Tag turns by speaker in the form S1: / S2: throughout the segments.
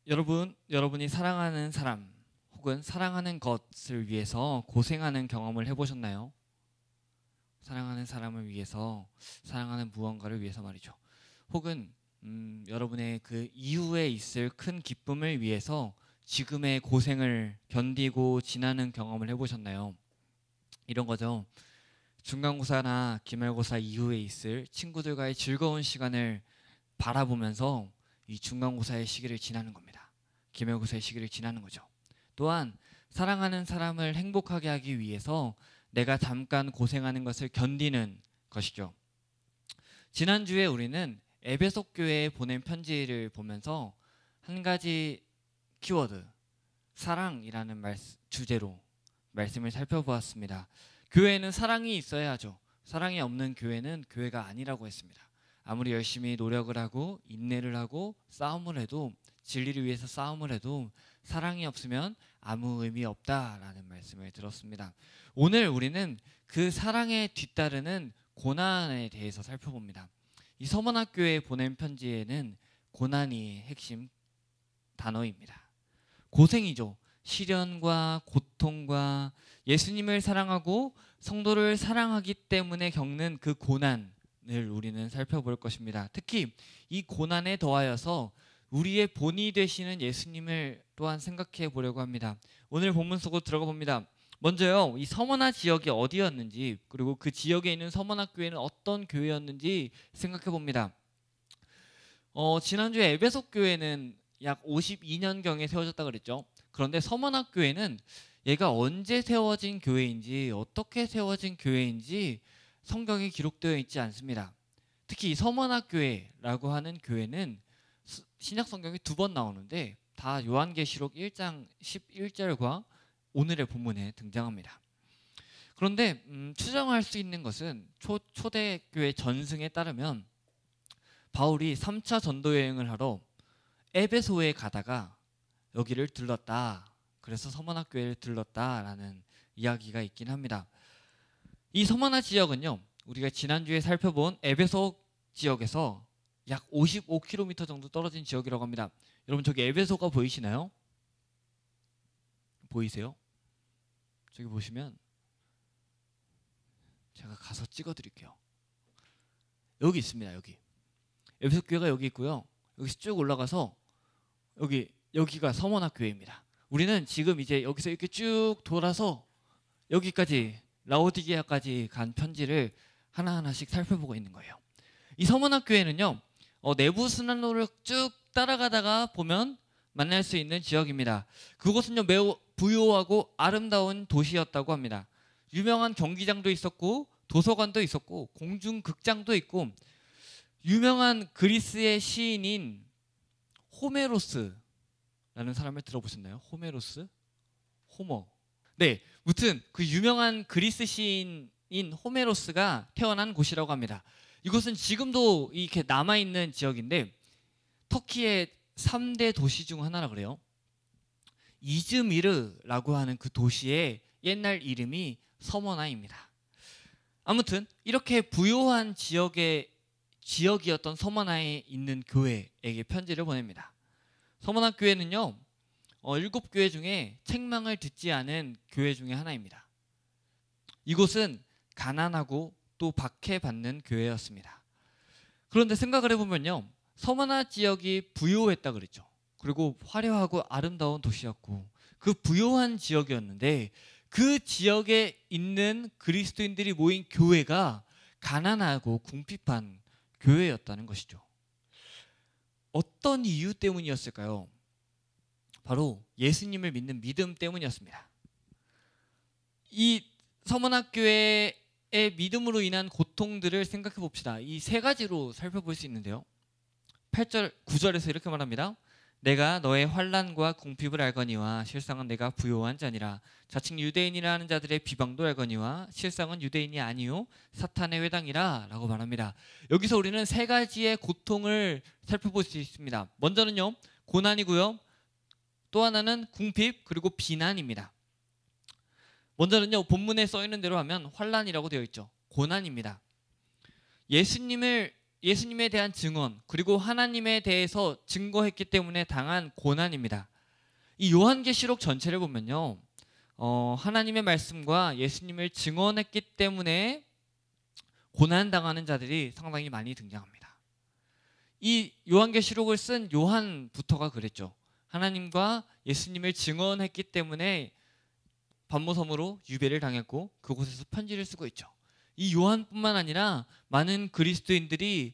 S1: 여러분이 사랑하는 사람 혹은 사랑하는 것을 위해서 고생하는 경험을 해보셨나요? 사랑하는 사람을 위해서, 사랑하는 무언가를 위해서 말이죠. 혹은 여러분의 그 이후에 있을 큰 기쁨을 위해서 지금의 고생을 견디고 지나는 경험을 해보셨나요? 이런 거죠. 중간고사나 기말고사 이후에 있을 친구들과의 즐거운 시간을 바라보면서 이 중간고사의 시기를 지나는 겁니다. 기말고사의 시기를 지나는 거죠. 또한 사랑하는 사람을 행복하게 하기 위해서 내가 잠깐 고생하는 것을 견디는 것이죠. 지난주에 우리는 에베소 교회에 보낸 편지를 보면서 한 가지 키워드, 사랑이라는 주제로 말씀을 살펴보았습니다. 교회는 사랑이 있어야 하죠. 사랑이 없는 교회는 교회가 아니라고 했습니다. 아무리 열심히 노력을 하고 인내를 하고 싸움을 해도, 진리를 위해서 싸움을 해도 사랑이 없으면 아무 의미 없다라는 말씀을 들었습니다. 오늘 우리는 그 사랑에 뒤따르는 고난에 대해서 살펴봅니다. 이 서문학교에 보낸 편지에는 고난이 핵심 단어입니다. 고생이죠. 시련과 고통과 예수님을 사랑하고 성도를 사랑하기 때문에 겪는 그 고난을 우리는 살펴볼 것입니다. 특히 이 고난에 더하여서 우리의 본이 되시는 예수님을 또한 생각해 보려고 합니다. 오늘 본문 속으로 들어가 봅니다. 먼저요, 이 서머나 지역이 어디였는지, 그리고 그 지역에 있는 서머나 교회는 어떤 교회였는지 생각해 봅니다. 지난주에 에베소 교회는 약 52년경에 세워졌다 그랬죠. 그런데 서머나 교회는 얘가 언제 세워진 교회인지, 어떻게 세워진 교회인지 성경에 기록되어 있지 않습니다. 특히 서머나 교회라고 하는 교회는 신약 성경에 2번 나오는데 다 요한계시록 1장 11절과 오늘의 본문에 등장합니다. 그런데 추정할 수 있는 것은 초대교회 전승에 따르면 바울이 3차 전도 여행을 하러 에베소에 가다가 여기를 들렀다. 그래서 서머나 교회를 들렀다라는 이야기가 있긴 합니다. 이 서머나 지역은요, 우리가 지난주에 살펴본 에베소 지역에서 약 55km 정도 떨어진 지역이라고 합니다. 여러분, 저기 에베소가 보이시나요? 보이세요? 저기 보시면 제가 가서 찍어 드릴게요. 여기 있습니다. 여기 에베소 교회가 여기 있고요. 여기서 쭉 올라가서 여기가 서머나 교회입니다. 우리는 지금 이제 여기서 이렇게 쭉 돌아서 여기까지, 라오디게아까지 간 편지를 하나하나씩 살펴보고 있는 거예요. 이 서머나 교회는요, 내부 순환로를 쭉 따라가다가 보면 만날 수 있는 지역입니다. 그곳은요, 매우 부유하고 아름다운 도시였다고 합니다. 유명한 경기장도 있었고 도서관도 있었고 공중극장도 있고, 유명한 그리스의 시인인 호메로스라는 사람을 들어보셨나요? 호메로스? 호머. 네, 무튼 그 유명한 그리스 시인인 호메로스가 태어난 곳이라고 합니다. 이곳은 지금도 이렇게 남아있는 지역인데 터키의 3대 도시 중 하나라 그래요. 이즈미르라고 하는 그 도시의 옛날 이름이 서머나입니다. 아무튼 이렇게 부유한 지역이었던 서머나에 있는 교회에게 편지를 보냅니다. 서머나 교회는요, 7교회 중에 책망을 듣지 않은 교회 중에 하나입니다. 이곳은 가난하고 또 박해받는 교회였습니다. 그런데 생각을 해보면요, 서머나 지역이 부유했다 그랬죠. 그리고 화려하고 아름다운 도시였고 그 부유한 지역이었는데 그 지역에 있는 그리스도인들이 모인 교회가 가난하고 궁핍한 교회였다는 것이죠. 어떤 이유 때문이었을까요? 바로 예수님을 믿는 믿음 때문이었습니다. 이 서머나 교회의 믿음으로 인한 고통들을 생각해 봅시다. 이 3가지로 살펴볼 수 있는데요. 8절, 9절에서 이렇게 말합니다. 내가 너의 환난과 궁핍을 알거니와 실상은 내가 부요한 자니라. 자칭 유대인이라 하는 자들의 비방도 알거니와 실상은 유대인이 아니요 사탄의 회당이라 라고 말합니다. 여기서 우리는 3가지의 고통을 살펴볼 수 있습니다. 먼저는요, 고난이고요. 또 하나는 궁핍, 그리고 비난입니다. 먼저는요, 본문에 써 있는 대로 하면 환난이라고 되어 있죠. 고난입니다. 예수님을 예수님에 대한 증언, 그리고 하나님에 대해서 증거했기 때문에 당한 고난입니다. 이 요한계시록 전체를 보면요, 하나님의 말씀과 예수님을 증언했기 때문에 고난당하는 자들이 상당히 많이 등장합니다. 이 요한계시록을 쓴 요한부터가 그랬죠. 하나님과 예수님을 증언했기 때문에 반모섬으로 유배를 당했고 그곳에서 편지를 쓰고 있죠. 이 요한뿐만 아니라 많은 그리스도인들이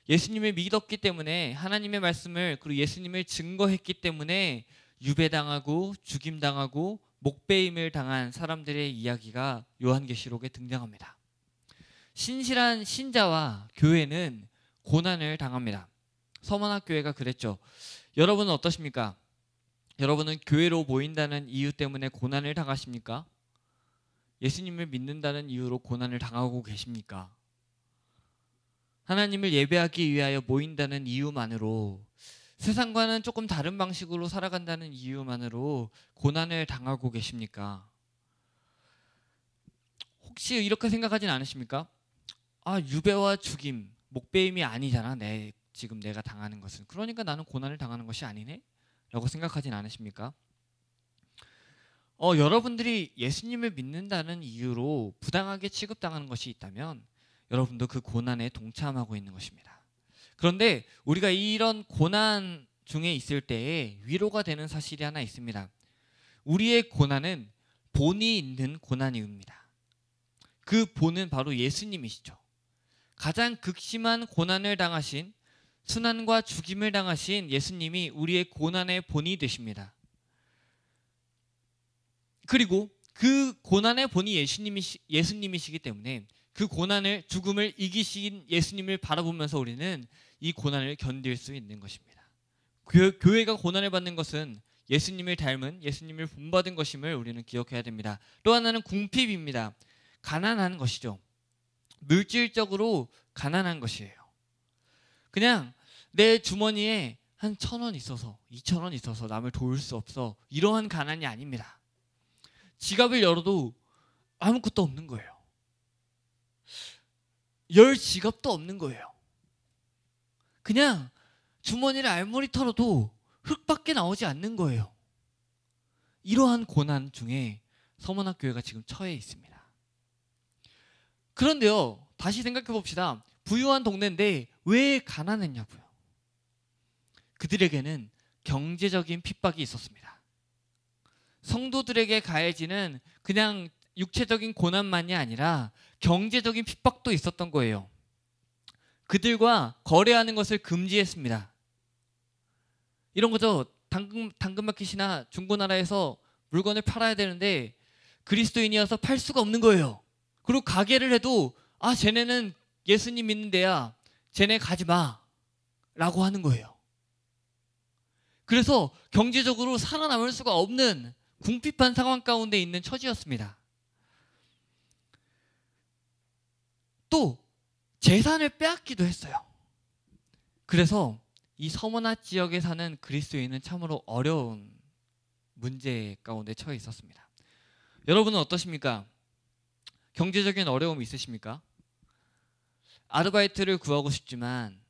S1: 예수님을 믿었기 때문에, 하나님의 말씀을 그리고 예수님을 증거했기 때문에 유배당하고 죽임당하고 목배임을 당한 사람들의 이야기가 요한계시록에 등장합니다. 신실한 신자와 교회는 고난을 당합니다. 서문학교회가 그랬죠. 여러분은 어떠십니까? 여러분은 교회로 모인다는 이유 때문에 고난을 당하십니까? 예수님을 믿는다는 이유로 고난을 당하고 계십니까? 하나님을 예배하기 위하여 모인다는 이유만으로, 세상과는 조금 다른 방식으로 살아간다는 이유만으로 고난을 당하고 계십니까? 혹시 이렇게 생각하진 않으십니까? 유배와 죽임, 목배임이 아니잖아. 지금 내가 당하는 것은. 그러니까 나는 고난을 당하는 것이 아니네? 라고 생각하진 않으십니까? 여러분들이 예수님을 믿는다는 이유로 부당하게 취급당하는 것이 있다면 여러분도 그 고난에 동참하고 있는 것입니다. 그런데 우리가 이런 고난 중에 있을 때에 위로가 되는 사실이 하나 있습니다. 우리의 고난은 본이 있는 고난입니다. 그 본은 바로 예수님이시죠. 가장 극심한 고난을 당하신, 순환과 죽임을 당하신 예수님이 우리의 고난의 본이 되십니다. 그리고 그 고난의 본이 예수님이시기 때문에 그 고난을, 죽음을 이기신 예수님을 바라보면서 우리는 이 고난을 견딜 수 있는 것입니다. 교회가 고난을 받는 것은 예수님을 닮은, 예수님을 본받은 것임을 우리는 기억해야 됩니다. 또 하나는 궁핍입니다. 가난한 것이죠. 물질적으로 가난한 것이에요. 그냥 내 주머니에 한 1,000원 있어서, 2,000원 있어서 남을 도울 수 없어, 이러한 가난이 아닙니다. 지갑을 열어도 아무것도 없는 거예요. 열 지갑도 없는 거예요. 그냥 주머니를 알몸이 털어도 흙밖에 나오지 않는 거예요. 이러한 고난 중에 서문학교회가 지금 처해 있습니다. 그런데요, 다시 생각해 봅시다. 부유한 동네인데 왜 가난했냐고요. 그들에게는 경제적인 핍박이 있었습니다. 성도들에게 가해지는 그냥 육체적인 고난만이 아니라 경제적인 핍박도 있었던 거예요. 그들과 거래하는 것을 금지했습니다. 이런 거죠. 당근마켓이나 중고나라에서 물건을 팔아야 되는데 그리스도인이어서 팔 수가 없는 거예요. 그리고 가게를 해도 쟤네는 예수님 믿는 데야, 쟤네 가지 마 라고 하는 거예요. 그래서 경제적으로 살아남을 수가 없는 궁핍한 상황 가운데 있는 처지였습니다. 또 재산을 빼앗기도 했어요. 그래서 이 서머나 지역에 사는 그리스도인은 참으로 어려운 문제 가운데 처해 있었습니다. 여러분은 어떠십니까? 경제적인 어려움이 있으십니까? 아르바이트를 구하고 싶지만,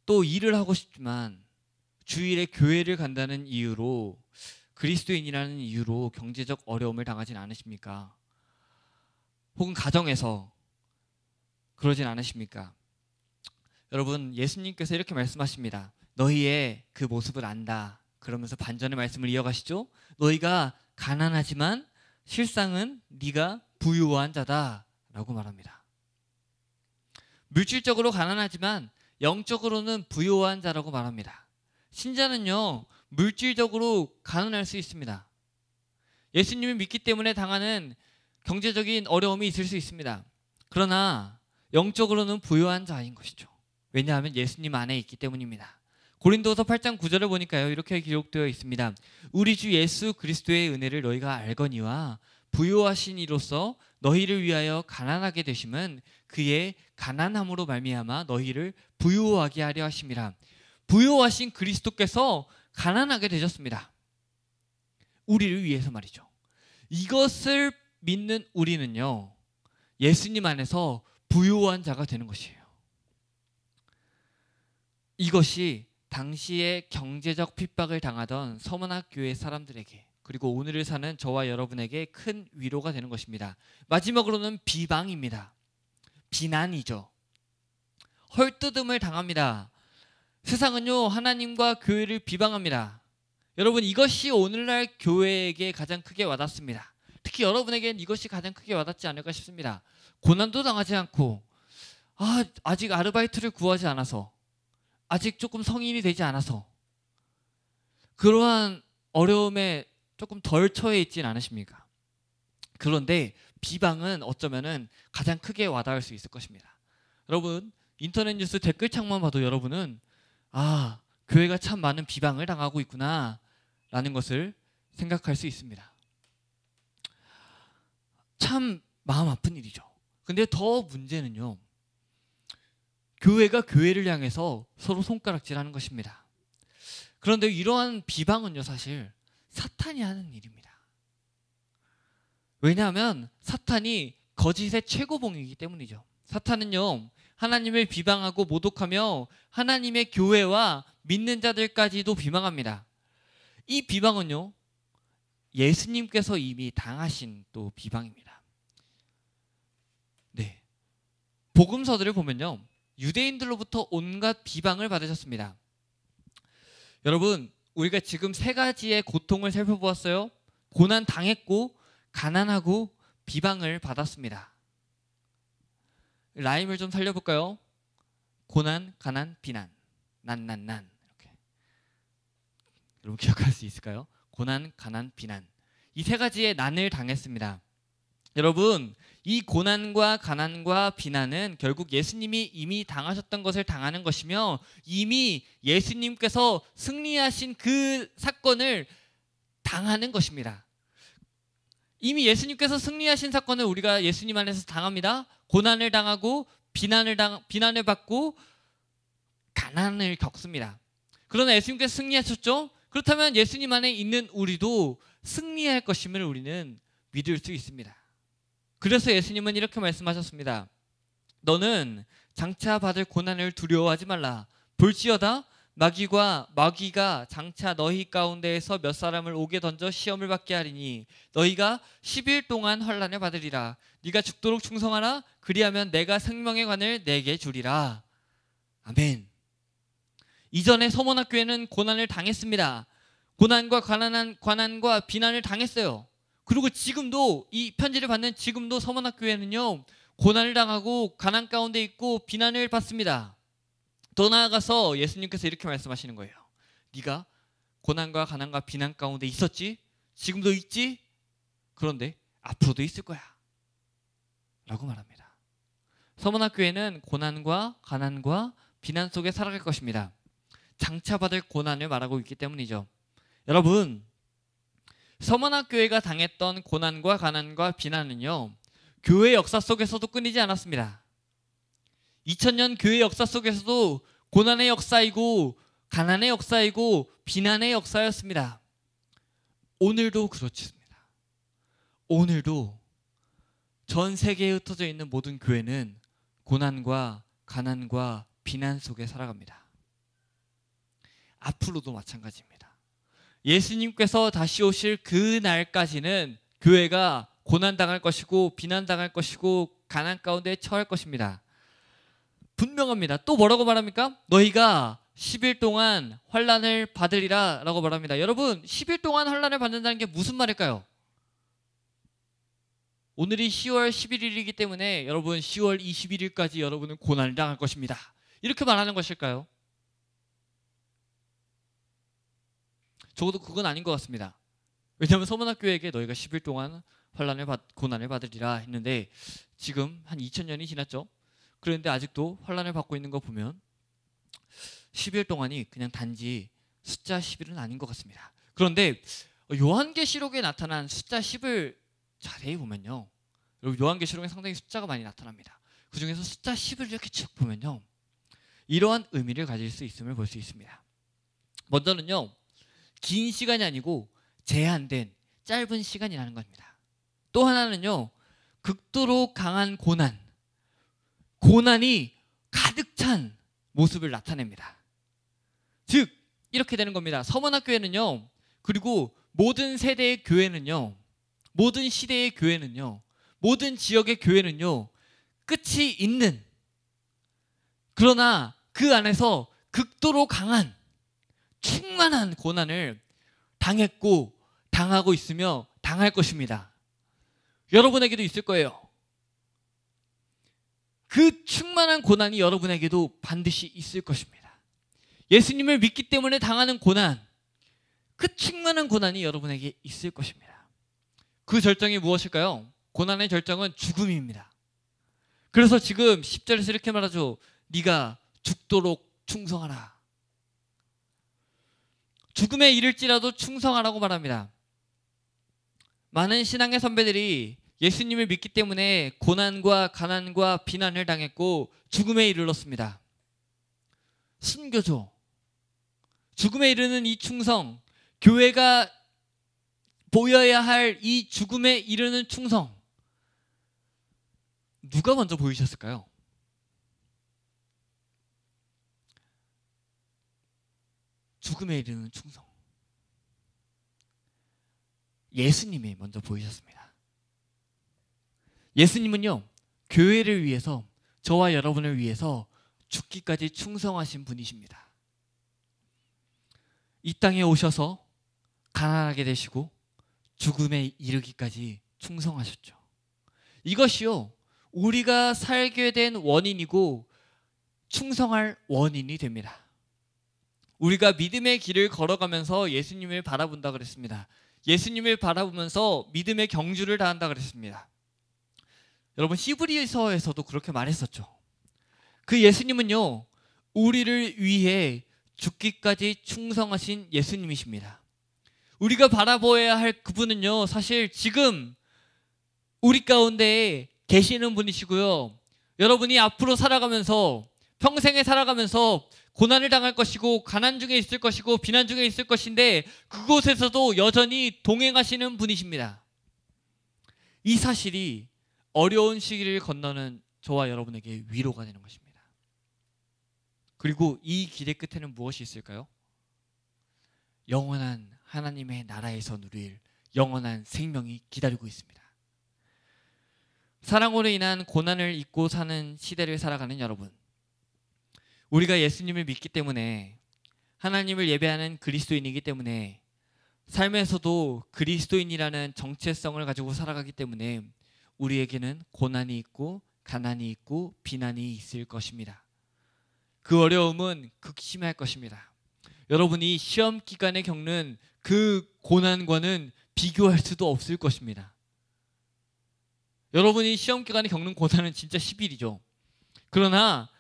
S1: 또 일을 하고 싶지만 주일에 교회를 간다는 이유로, 그리스도인이라는 이유로 경제적 어려움을 당하진 않으십니까? 혹은 가정에서 그러진 않으십니까? 여러분, 예수님께서 이렇게 말씀하십니다. 너희의 그 모습을 안다. 그러면서 반전의 말씀을 이어가시죠. 너희가 가난하지만 실상은 네가 부유한 자다 라고 말합니다. 물질적으로 가난하지만 영적으로는 부유한 자라고 말합니다. 신자는요, 물질적으로 가난할 수 있습니다. 예수님을 믿기 때문에 당하는 경제적인 어려움이 있을 수 있습니다. 그러나 영적으로는 부유한 자인 것이죠. 왜냐하면 예수님 안에 있기 때문입니다. 고린도서 8장 9절을 보니까요, 이렇게 기록되어 있습니다. 우리 주 예수 그리스도의 은혜를 너희가 알거니와 부유하신 이로써 너희를 위하여 가난하게 되심은 그의 가난함으로 말미암아 너희를 부유하게 하려 하심이라. 부유하신 그리스도께서 가난하게 되셨습니다. 우리를 위해서 말이죠. 이것을 믿는 우리는요, 예수님 안에서 부유한 자가 되는 것이에요. 이것이 당시에 경제적 핍박을 당하던 서문학 교회 사람들에게, 그리고 오늘을 사는 저와 여러분에게 큰 위로가 되는 것입니다. 마지막으로는 비방입니다. 비난이죠. 헐뜯음을 당합니다. 세상은요, 하나님과 교회를 비방합니다. 여러분, 이것이 오늘날 교회에게 가장 크게 와닿습니다. 특히 여러분에게는 이것이 가장 크게 와닿지 않을까 싶습니다. 고난도 당하지 않고, 아직 아르바이트를 구하지 않아서, 아직 조금 성인이 되지 않아서, 그러한 어려움에 조금 덜 처해 있진 않으십니까? 그런데 비방은 어쩌면은 가장 크게 와닿을 수 있을 것입니다. 여러분, 인터넷 뉴스 댓글창만 봐도 여러분은 교회가 참 많은 비방을 당하고 있구나 라는 것을 생각할 수 있습니다. 참 마음 아픈 일이죠. 근데 더 문제는요, 교회가 교회를 향해서 서로 손가락질하는 것입니다. 그런데 이러한 비방은요, 사실 사탄이 하는 일입니다. 왜냐하면 사탄이 거짓의 최고봉이기 때문이죠. 사탄은요, 하나님을 비방하고 모독하며 하나님의 교회와 믿는 자들까지도 비방합니다. 이 비방은요, 예수님께서 이미 당하신 또 비방입니다. 네, 복음서들을 보면요, 유대인들로부터 온갖 비방을 받으셨습니다. 여러분, 우리가 지금 세 가지의 고통을 살펴보았어요. 고난 당했고, 가난하고, 비방을 받았습니다. 라임을 좀 살려볼까요? 고난, 가난, 비난, 난 이렇게. 여러분 기억할 수 있을까요? 고난, 가난, 비난. 이 세 가지의 난을 당했습니다. 여러분, 이 고난과 가난과 비난은 결국 예수님이 이미 당하셨던 것을 당하는 것이며, 이미 예수님께서 승리하신 그 사건을 당하는 것입니다. 이미 예수님께서 승리하신 사건을 우리가 예수님 안에서 당합니다. 고난을 당하고 비난을 받고 가난을 겪습니다. 그러나 예수님께서 승리하셨죠? 그렇다면 예수님 안에 있는 우리도 승리할 것임을 우리는 믿을 수 있습니다. 그래서 예수님은 이렇게 말씀하셨습니다. 너는 장차 받을 고난을 두려워하지 말라. 볼지어다 마귀가 장차 너희 가운데에서 몇 사람을 옥에 던져 시험을 받게 하리니 너희가 10일 동안 환난을 받으리라. 네가 죽도록 충성하라. 그리하면 내가 생명의 관을 내게 주리라. 아멘. 이전에 서문학교회는 고난을 당했습니다. 고난과 가난과 비난을 당했어요. 그리고 지금도, 이 편지를 받는 지금도 서문학교회는요, 고난을 당하고 가난 가운데 있고 비난을 받습니다. 더 나아가서 예수님께서 이렇게 말씀하시는 거예요. 네가 고난과 가난과 비난 가운데 있었지? 지금도 있지? 그런데 앞으로도 있을 거야 라고 말합니다. 서문학교회는 고난과 가난과 비난 속에 살아갈 것입니다. 장차 받을 고난을 말하고 있기 때문이죠. 여러분, 서문학교회가 당했던 고난과 가난과 비난은요, 교회 역사 속에서도 끊이지 않았습니다. 2000년 교회 역사 속에서도 고난의 역사이고 가난의 역사이고 비난의 역사였습니다. 오늘도 그렇습니다. 오늘도 전 세계에 흩어져 있는 모든 교회는 고난과 가난과 비난 속에 살아갑니다. 앞으로도 마찬가지입니다. 예수님께서 다시 오실 그 날까지는 교회가 고난당할 것이고 비난당할 것이고 가난 가운데 처할 것입니다. 분명합니다. 또 뭐라고 말합니까? 너희가 10일 동안 환난을 받으리라 라고 말합니다. 여러분, 10일 동안 환난을 받는다는 게 무슨 말일까요? 오늘이 10월 11일이기 때문에 여러분 10월 21일까지 여러분은 고난을 당할 것입니다. 이렇게 말하는 것일까요? 적어도 그건 아닌 것 같습니다. 왜냐하면 서문학교에게 너희가 10일 동안 고난을 받으리라 했는데 지금 한 2000년이 지났죠. 그런데 아직도 환난을 받고 있는 거 보면 10일 동안이 그냥 단지 숫자 10일은 아닌 것 같습니다. 그런데 요한계시록에 나타난 숫자 10을 자세히 보면요, 여러분 요한계시록에 상당히 숫자가 많이 나타납니다. 그 중에서 숫자 10을 이렇게 쭉 보면요, 이러한 의미를 가질 수 있음을 볼 수 있습니다. 먼저는요, 긴 시간이 아니고 제한된 짧은 시간이라는 겁니다. 또 하나는요, 극도로 강한 고난이 가득 찬 모습을 나타냅니다. 즉 이렇게 되는 겁니다. 서문학교회는요, 그리고 모든 세대의 교회는요, 모든 시대의 교회는요, 모든 지역의 교회는요, 끝이 있는, 그러나 그 안에서 극도로 강한 충만한 고난을 당했고 당하고 있으며 당할 것입니다. 여러분에게도 있을 거예요. 그 충만한 고난이 여러분에게도 반드시 있을 것입니다. 예수님을 믿기 때문에 당하는 고난, 그 충만한 고난이 여러분에게 있을 것입니다. 그 절정이 무엇일까요? 고난의 절정은 죽음입니다. 그래서 지금 10절에서 이렇게 말하죠. 네가 죽도록 충성하라. 죽음에 이를지라도 충성하라고 말합니다. 많은 신앙의 선배들이 예수님을 믿기 때문에 고난과 가난과 비난을 당했고 죽음에 이르렀습니다. 순교죠. 죽음에 이르는 이 충성, 교회가 보여야 할 이 죽음에 이르는 충성, 누가 먼저 보이셨을까요? 죽음에 이르는 충성, 예수님이 먼저 보이셨습니다. 예수님은요, 교회를 위해서, 저와 여러분을 위해서 죽기까지 충성하신 분이십니다. 이 땅에 오셔서 가난하게 되시고 죽음에 이르기까지 충성하셨죠. 이것이요, 우리가 살게 된 원인이고 충성할 원인이 됩니다. 우리가 믿음의 길을 걸어가면서 예수님을 바라본다 그랬습니다. 예수님을 바라보면서 믿음의 경주를 다한다 그랬습니다. 여러분, 히브리서에서도 그렇게 말했었죠. 그 예수님은요, 우리를 위해 죽기까지 충성하신 예수님이십니다. 우리가 바라보아야 할 그분은요, 사실 지금 우리 가운데 계시는 분이시고요, 여러분이 앞으로 살아가면서, 평생에 살아가면서 고난을 당할 것이고 가난 중에 있을 것이고 비난 중에 있을 것인데 그곳에서도 여전히 동행하시는 분이십니다. 이 사실이 어려운 시기를 건너는 저와 여러분에게 위로가 되는 것입니다. 그리고 이 길의 끝에는 무엇이 있을까요? 영원한 하나님의 나라에서 누릴 영원한 생명이 기다리고 있습니다. 사랑으로 인한 고난을 잊고 사는 시대를 살아가는 여러분, 우리가 예수님을 믿기 때문에, 하나님을 예배하는 그리스도인이기 때문에, 삶에서도 그리스도인이라는 정체성을 가지고 살아가기 때문에 우리에게는 고난이 있고 가난이 있고 비난이 있을 것입니다. 그 어려움은 극심할 것입니다. 여러분이 시험 기간에 겪는 그 고난과는 비교할 수도 없을 것입니다. 여러분이 시험 기간에 겪는 고난은 진짜 10일이죠. 그러나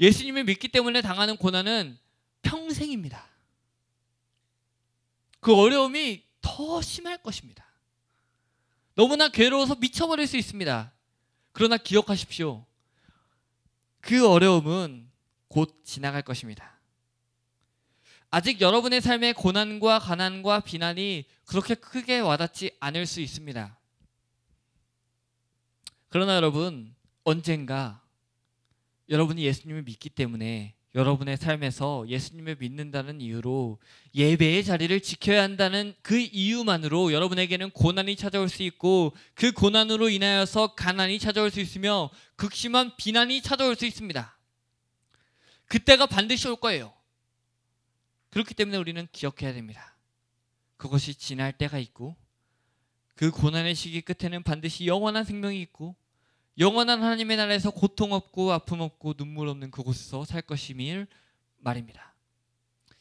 S1: 예수님을 믿기 때문에 당하는 고난은 평생입니다. 그 어려움이 더 심할 것입니다. 너무나 괴로워서 미쳐버릴 수 있습니다. 그러나 기억하십시오. 그 어려움은 곧 지나갈 것입니다. 아직 여러분의 삶에 고난과 가난과 비난이 그렇게 크게 와닿지 않을 수 있습니다. 그러나 여러분, 언젠가 여러분이 예수님을 믿기 때문에 여러분의 삶에서 예수님을 믿는다는 이유로 예배의 자리를 지켜야 한다는 그 이유만으로 여러분에게는 고난이 찾아올 수 있고, 그 고난으로 인하여서 가난이 찾아올 수 있으며 극심한 비난이 찾아올 수 있습니다. 그때가 반드시 올 거예요. 그렇기 때문에 우리는 기억해야 됩니다. 그것이 지날 때가 있고, 그 고난의 시기 끝에는 반드시 영원한 생명이 있고, 영원한 하나님의 나라에서 고통 없고 아픔 없고 눈물 없는 그곳에서 살 것임을 말입니다.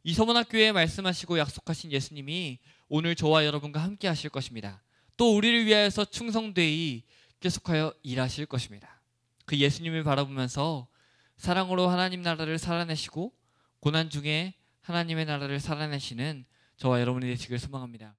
S1: 이 서문학교에 말씀하시고 약속하신 예수님이 오늘 저와 여러분과 함께 하실 것입니다. 또 우리를 위하여서 충성되이 계속하여 일하실 것입니다. 그 예수님을 바라보면서 사랑으로 하나님 나라를 살아내시고 고난 중에 하나님의 나라를 살아내시는 저와 여러분이 되시길 소망합니다.